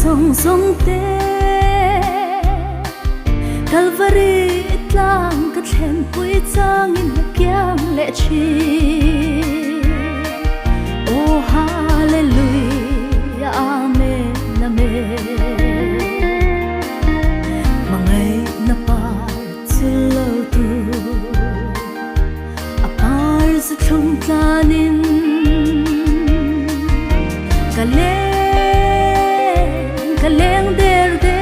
song song te Calvary tlang ka thlen pui chang in kyang le chi Oh hallelujah amen amen mangai na pa chilo tu apar sa thum tlanin kaleng der de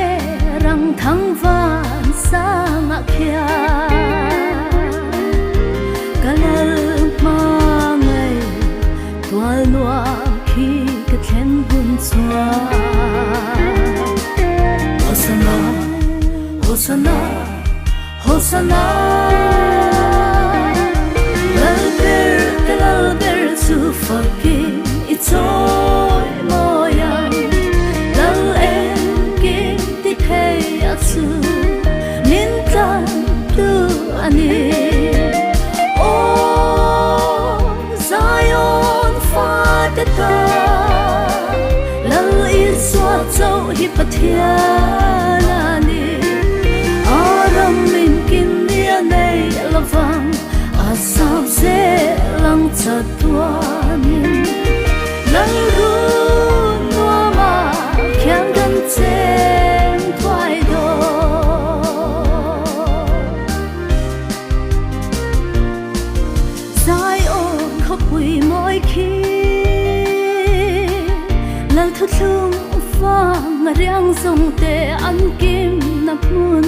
rang thang van sang akhia kalal mangai twal nuam khi ka thlen bun chua Hosanna Hosanna Hosanna lalber su fakin itoy moyan Nintan tu ani Oh Zion Fatata Lal iswa zau hi pathiani Aram min kin nia nei lavang Asam se lang chatuanin Lal ru nuama kyang gan che Thu thung vang riang sông te an kim na mun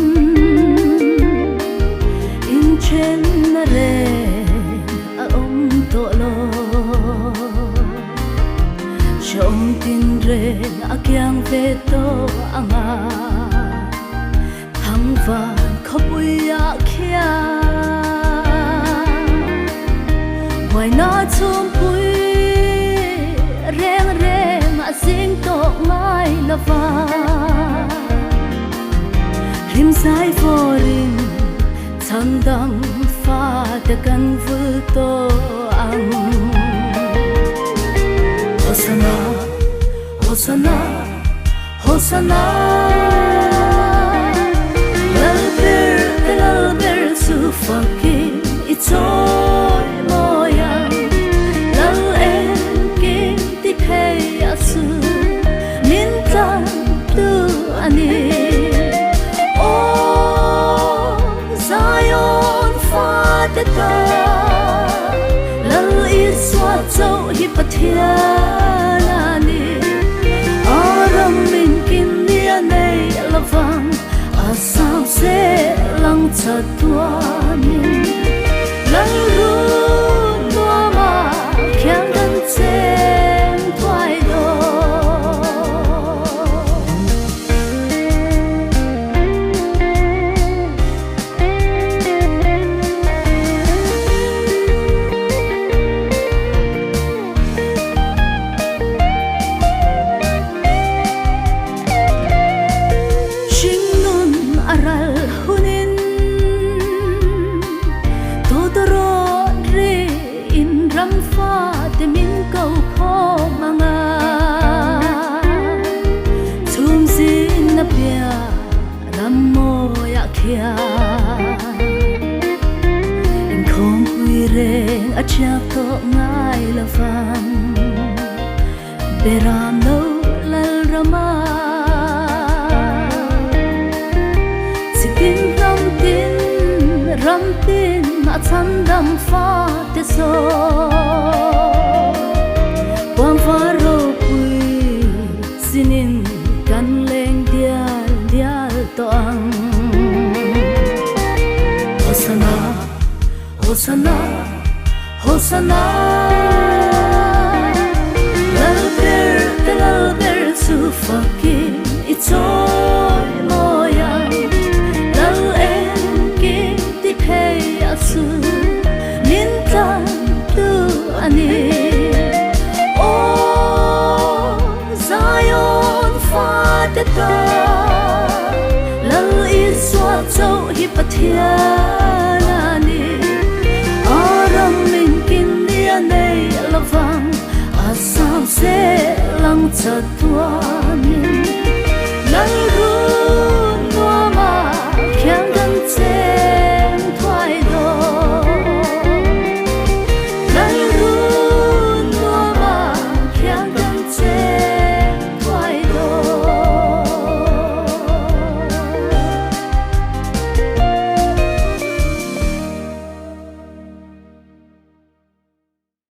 in chen na re a to lo chong tin re a kyang ve to anga thang van khopui a khia why not chum pui reng sing to ngai lava rim sai forin chandam fa de kan vu to ang Hosanna Hosanna Hosanna lalber su fakin itoy moyan Nintan tu ani Oh Zion Fatata Lal iswa zau hi pathiani Aram min kin nia nei lavang Asam se lang chatuanin Lal ru nuama kyang gan che in không quy reng a cha to ngai la van beram no lal rama sitin ram tin ma chan dam fa te so bom faro pui sinin kan leng dial to ang Hosanna, Hosanna, Hosanna Lalber su fakin itoy moyan Lal kim ti pay asu Nintan tu ani hi pathianani aram min kin nia nei lavang asam se lang chat